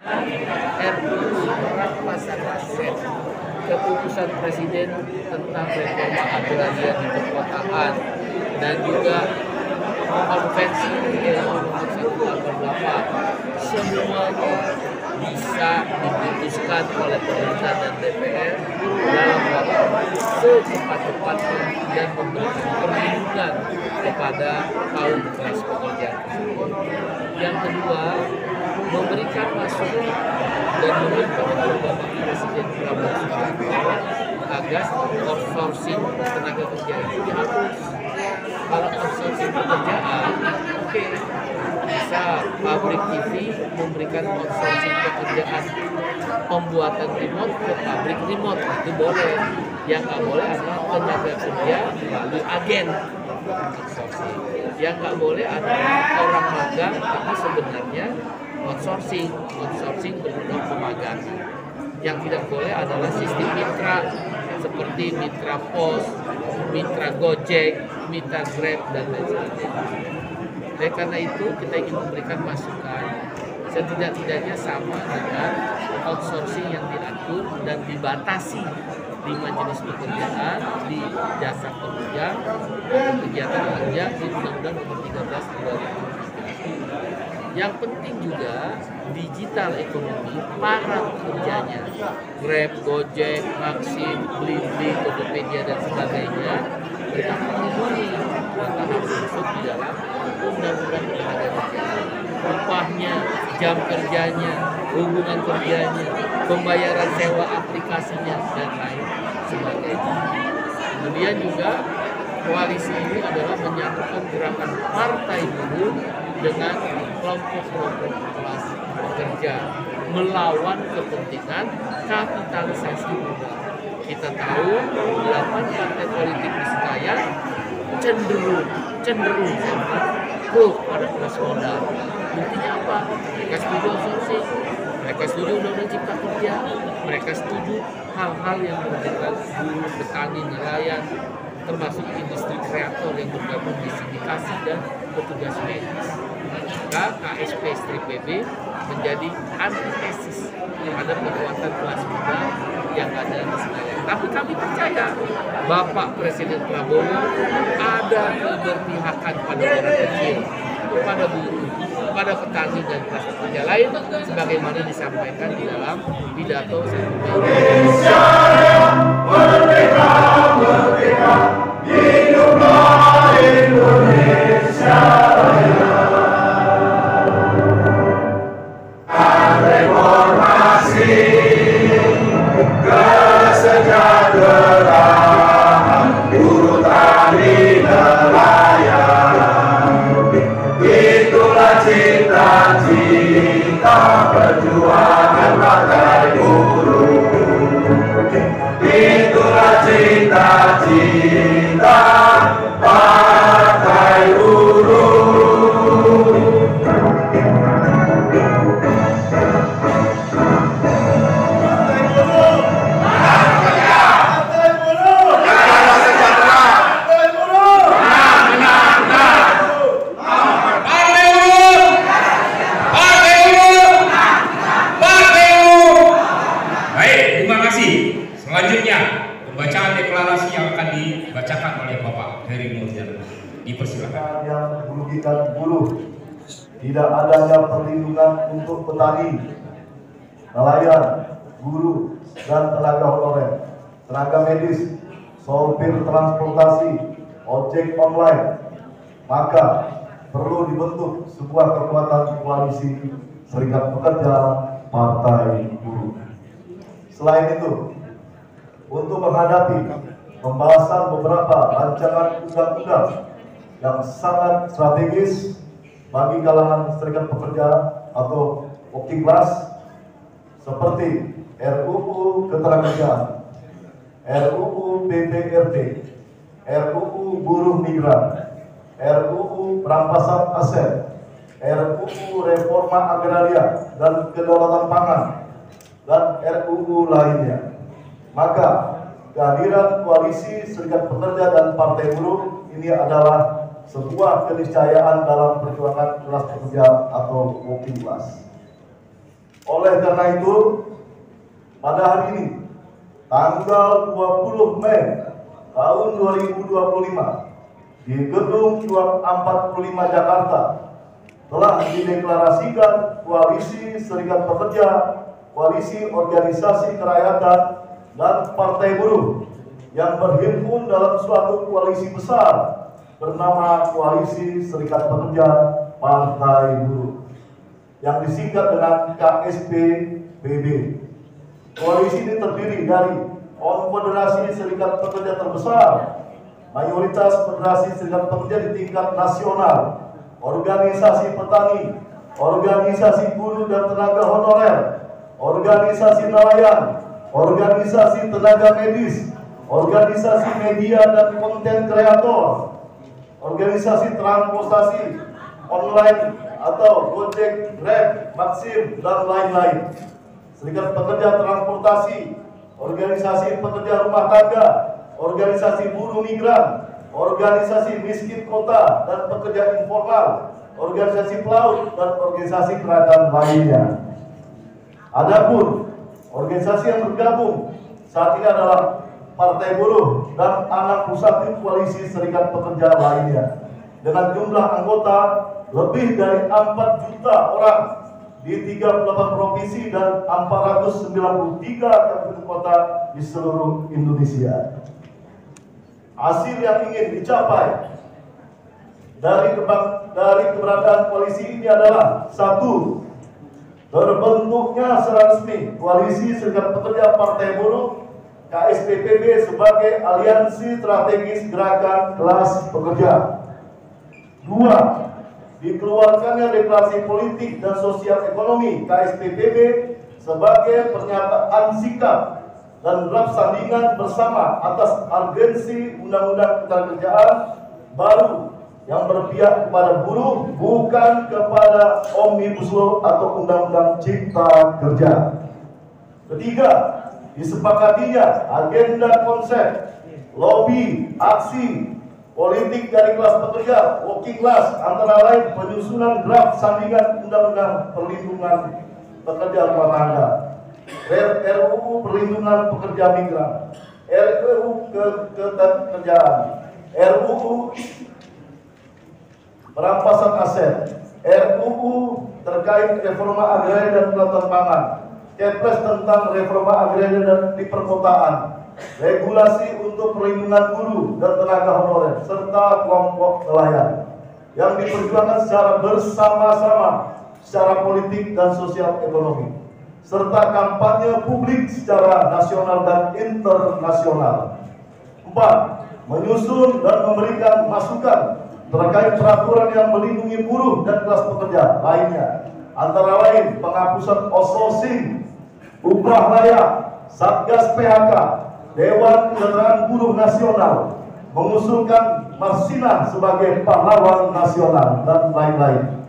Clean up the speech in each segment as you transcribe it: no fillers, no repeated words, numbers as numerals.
RUU perampasan aset, keputusan Presiden tentang reforma agraria di perkotaan, dan juga konvensi ILO nomor 188, semuanya bisa diputuskan oleh pemerintah dan DPR dalam waktu secepat-cepatnya dan memberikan perlindungan kepada kaum kelas pekerja. Yang kedua, memberikan masukan dan meminta kepada Bapak Presiden Prabowo Subianto agar outsourcing tenaga kerja itu dihapus. Kalau outsourcing pekerjaan, oke, bisa pabrik TV memberikan outsourcing pekerjaan pembuatan remote ke pabrik remote, itu boleh. Yang nggak boleh adalah tenaga kerja melalui agen outsourcing. Yang nggak boleh adalah orang magang tapi sebenarnya outsourcing berbentuk pemagangan. Yang tidak boleh adalah sistem mitra seperti mitra pos, mitra Gojek, mitra Grab, dan lain sebagainya. Oleh karena itu kita ingin memberikan masukan setidak-tidaknya sama dengan outsourcing yang diatur dan dibatasi di majelis pekerjaan, di jasa kerja, kegiatan kerja di Undang-Undang Nomor 13 2003. Yang penting juga digital ekonomi para pekerjanya, Grab, Gojek, Maxim, Blibli, Tokopedia dan sebagainya, mereka melindungi maka harus masuk di dalam Undang-Undang Tenaga Kerja. Upahnya, jam kerjanya, hubungan kerjanya, pembayaran sewa aplikasinya dan lain sebagainya. Kemudian juga koalisi ini adalah menyatukan gerakan partai buruh dengan kelompok-kelompok kelas pekerja melawan kepentingan kapitalisasi modal. Kita tahu 8 partai politik di Senayan cenderung pro pada kelas modal. Buktinya apa? Mereka setuju outsourcing, mereka setuju undang-undang cipta kerja, mereka setuju hal-hal yang merugikan buruh, petani, nelayan, termasuk industri kreator yang bergabung di sindikasi dan petugas medis. Maka KSP Strip PB menjadi antitesis terhadap kekuatan kelas muda yang ada di Senayan. Tapi kami percaya Bapak Presiden Prabowo ada keberpihakan pada orang kecil, kepada buruh, kepada petani dan kelas pekerja lain, sebagaimana disampaikan di dalam pidato 1 Mei. Indonesia merdeka, merdeka, hiduplah Indonesia Raya. Reformasi, kesejahteraan, buruh tani nelayan, itulah cita-cita perjuangan partai buruh. Itulah cita-cita partai buruh. Selanjutnya, pembacaan deklarasi yang akan dibacakan oleh Bapak Heri Nurjan. Dipersilakan. Yang merugikan buruh, tidak adanya perlindungan untuk petani, nelayan, buruh, dan tenaga honorer, tenaga medis, sopir transportasi, ojek online, maka perlu dibentuk sebuah kekuatan koalisi Serikat Pekerja Partai Buruh. Selain itu, untuk menghadapi pembahasan beberapa rancangan undang-undang yang sangat strategis bagi kalangan serikat pekerja atau working class seperti RUU Ketenagakerjaan, RUU PPRT, RUU Buruh Migran, RUU Perampasan Aset, RUU Reforma Agraria dan Kedaulatan Pangan, dan RUU lainnya. Maka kehadiran koalisi Serikat Pekerja dan Partai Buruh ini adalah sebuah keniscayaan dalam perjuangan kelas pekerja atau working class. Oleh karena itu, pada hari ini, tanggal 20 Mei tahun 2025, di Gedung Juang 45 Jakarta, telah dideklarasikan Koalisi Serikat Pekerja, Koalisi Organisasi Kerakyatan, dan Partai Buruh yang berhimpun dalam suatu koalisi besar bernama Koalisi Serikat Pekerja Partai Buruh yang disingkat dengan KSPBB. Koalisi ini terdiri dari konfederasi serikat pekerja terbesar, mayoritas federasi serikat pekerja di tingkat nasional, organisasi petani, organisasi buruh dan tenaga honorer, organisasi nelayan, organisasi tenaga medis, organisasi media dan konten kreator, organisasi transportasi online atau Gojek, Grab, Maxim, dan lain-lain, serikat pekerja transportasi, organisasi pekerja rumah tangga, organisasi buruh migran, organisasi miskin kota dan pekerja informal, organisasi pelaut, dan organisasi kerakyatan lainnya. Adapun organisasi yang bergabung saat ini adalah Partai Buruh dan anak pusat koalisi serikat pekerja lainnya dengan jumlah anggota lebih dari 4 juta orang di 38 provinsi dan 493 kabupaten kota di seluruh Indonesia. Hasil yang ingin dicapai dari keberadaan koalisi ini adalah: 1. Terbentuknya secara resmi Koalisi Serikat Pekerja Partai Buruh KSPPB sebagai aliansi strategis gerakan kelas pekerja. 2. Dikeluarkannya deklarasi politik dan sosial ekonomi KSPPB sebagai pernyataan sikap dan draft sandingan bersama atas urgensi undang-undang ketenagakerjaan baru yang berpihak kepada buruh, bukan kepada Omnibus Law atau Undang-Undang Cipta Kerja. 3. Disepakatinya agenda konsep, lobby, aksi politik dari kelas pekerja, working class, antara lain penyusunan draft sandingan Undang-Undang Perlindungan Pekerja Rumah Tangga, RUU Perlindungan Pekerja Migran, RUU Ketenagakerjaan, RUU Perampasan Aset, RUU terkait reforma agraria dan kelautan pangan, Kepres tentang reforma agraria dan di perkotaan, regulasi untuk perlindungan buruh dan tenaga honorer, serta kelompok nelayan yang diperjuangkan secara bersama-sama secara politik dan sosial ekonomi, serta kampanye publik secara nasional dan internasional. 4. Menyusun dan memberikan masukan terkait peraturan yang melindungi buruh dan kelas pekerja lainnya, antara lain penghapusan outsourcing, upah layak, Satgas PHK, Dewan Kesejahteraan Buruh Nasional, mengusulkan Marsina sebagai pahlawan nasional, dan lain-lain,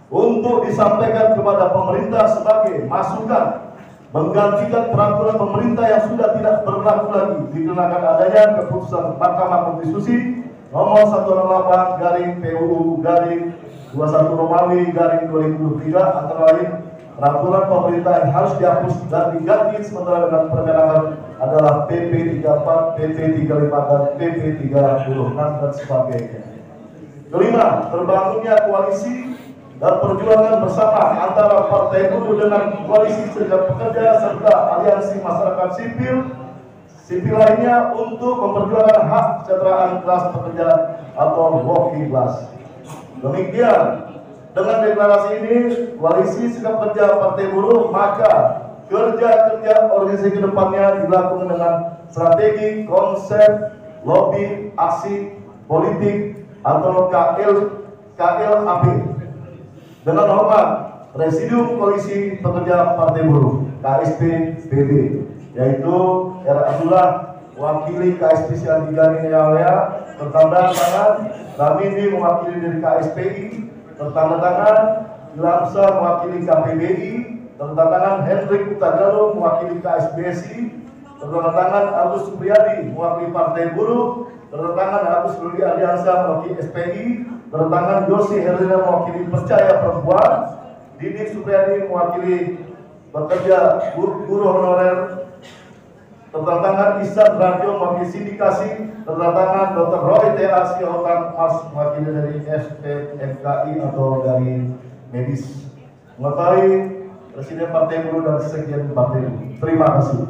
untuk disampaikan kepada pemerintah sebagai masukan menggantikan peraturan pemerintah yang sudah tidak berlaku lagi dikarenakan adanya keputusan Mahkamah Konstitusi nomor 108/PUU/21 Romawi /2023, antara lain peraturan pemerintah yang harus dihapus dan diganti sementara dengan Permenaker adalah PP 34, PP 35, dan PP 36 dan sebagainya. 5. Terbangunnya koalisi dan perjuangan bersama antara Partai Buruh dengan Koalisi Serikat Pekerja serta aliansi masyarakat sipil lainnya untuk memperjuangkan hak kesejahteraan kelas pekerja atau working class. Demikian, dengan deklarasi ini Koalisi Serikat Pekerja Partai Buruh, maka kerja-kerja organisasi ke depannya dilakukan dengan strategi, konsep, lobby, aksi politik atau KLAP. Dengan hormat, Presidium Koalisi Pekerja Partai Buruh KSPBB, yaitu R. Abdullah wakili KSP Siandigani Yalea, tertanda tangan kami ini mewakili dari KSPI, tertanda tangan Ilamsa mewakili KPBI, tertanda tangan Hendrik Utagalo mewakili KSBSI, tertanda tangan Agus Supriyadi mewakili Partai Buruh, tertanda tangan Agus Rudi Ardiansa mewakili SPI, tertanda tangan Yosi Herlina mewakili Percaya Perempuan, Didik Supriyadi mewakili bekerja guru honorer. Tanda tangan Ihsan Radio Mewakili Sindikasi. Tanda tangan Dr. Roy T.A. Sihotan Mas mewakili dari SPMKI atau dari medis. Mengetahui Presiden Partai Buruh dan Sekjen Partai Buruh. Terima kasih.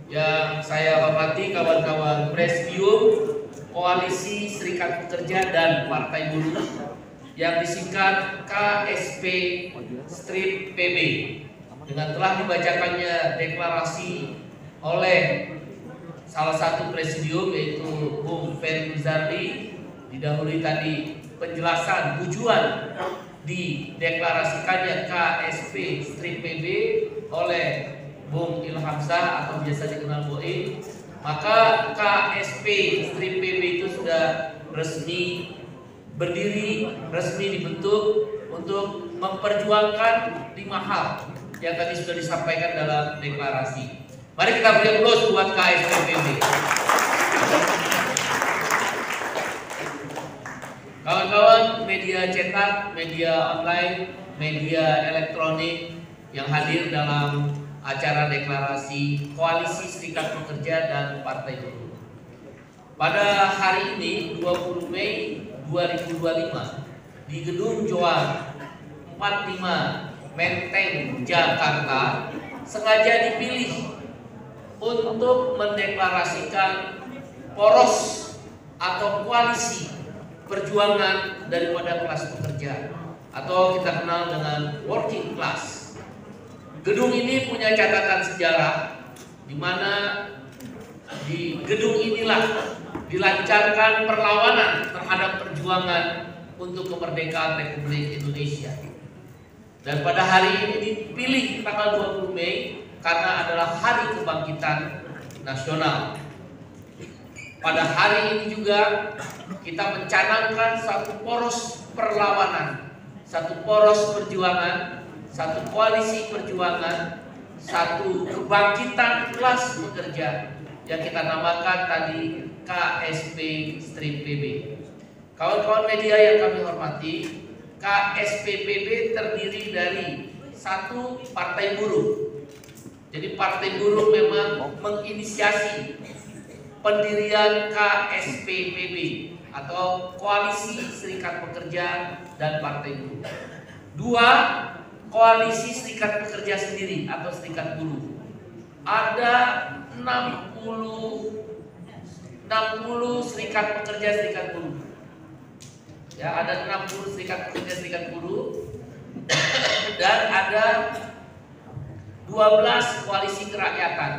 Yang saya hormati kawan-kawan Presidium Koalisi Serikat Pekerja dan Partai Buruh yang disingkat KSP Strip PB, dengan telah dibacakannya deklarasi oleh salah satu presidium yaitu Bung Ferry Muzardi, didahului tadi penjelasan tujuan dideklarasikannya KSP Strip PB oleh Bung Ilhamzah atau biasa dikenal Boe, maka KSP Strip PB itu sudah resmi berdiri, resmi dibentuk untuk memperjuangkan 5 hal yang tadi sudah disampaikan dalam deklarasi. Mari kita beri aplaus buat KSP PB. Kawan-kawan media cetak, media online, media elektronik yang hadir dalam acara deklarasi Koalisi Serikat Pekerja dan Partai Buruh. Pada hari ini 20 Mei 2025 di Gedung Joan 45 Menteng, Jakarta, sengaja dipilih untuk mendeklarasikan poros atau koalisi perjuangan daripada kelas pekerja atau kita kenal dengan working class. Gedung ini punya catatan sejarah di mana di gedung inilah dilancarkan perlawanan terhadap perjuangan untuk kemerdekaan Republik Indonesia. Dan pada hari ini dipilih tanggal 20 Mei karena adalah hari kebangkitan nasional. Pada hari ini juga kita mencanangkan satu poros perlawanan, satu poros perjuangan, satu koalisi perjuangan, satu kebangkitan kelas pekerja yang kita namakan tadi KSP Strip PB. Kawan-kawan media yang kami hormati, KSP PB terdiri dari satu partai buruh. Jadi partai buruh memang menginisiasi pendirian KSP PB atau Koalisi Serikat Pekerja dan Partai Buruh. 2, Koalisi Serikat Pekerja sendiri atau Serikat Buruh. Ada 60 serikat pekerja serikat buruh. Ya, ada 60 serikat pekerja serikat buruh dan ada 12 koalisi kerakyatan.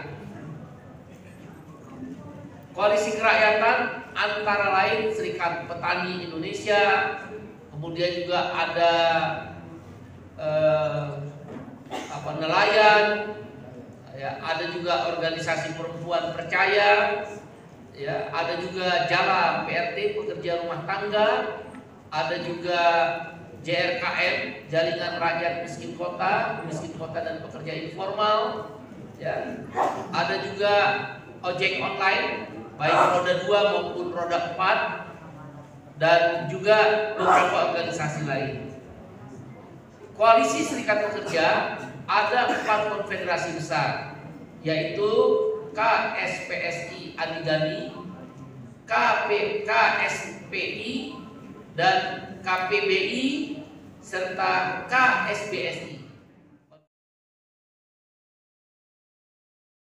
Koalisi kerakyatan antara lain Serikat Petani Indonesia, kemudian juga ada nelayan, ya, ada juga organisasi perempuan percaya, ya, ada juga Jala PRT pekerja rumah tangga, ada juga JRKM Jaringan Rakyat Miskin Kota dan Pekerja Informal, ya, ada juga ojek online baik roda 2 maupun roda 4 dan juga beberapa organisasi lain. Koalisi Serikat Pekerja ada 4 konfederasi besar, yaitu KSPSI Adigani, KSPI dan KPBI serta KSBSI.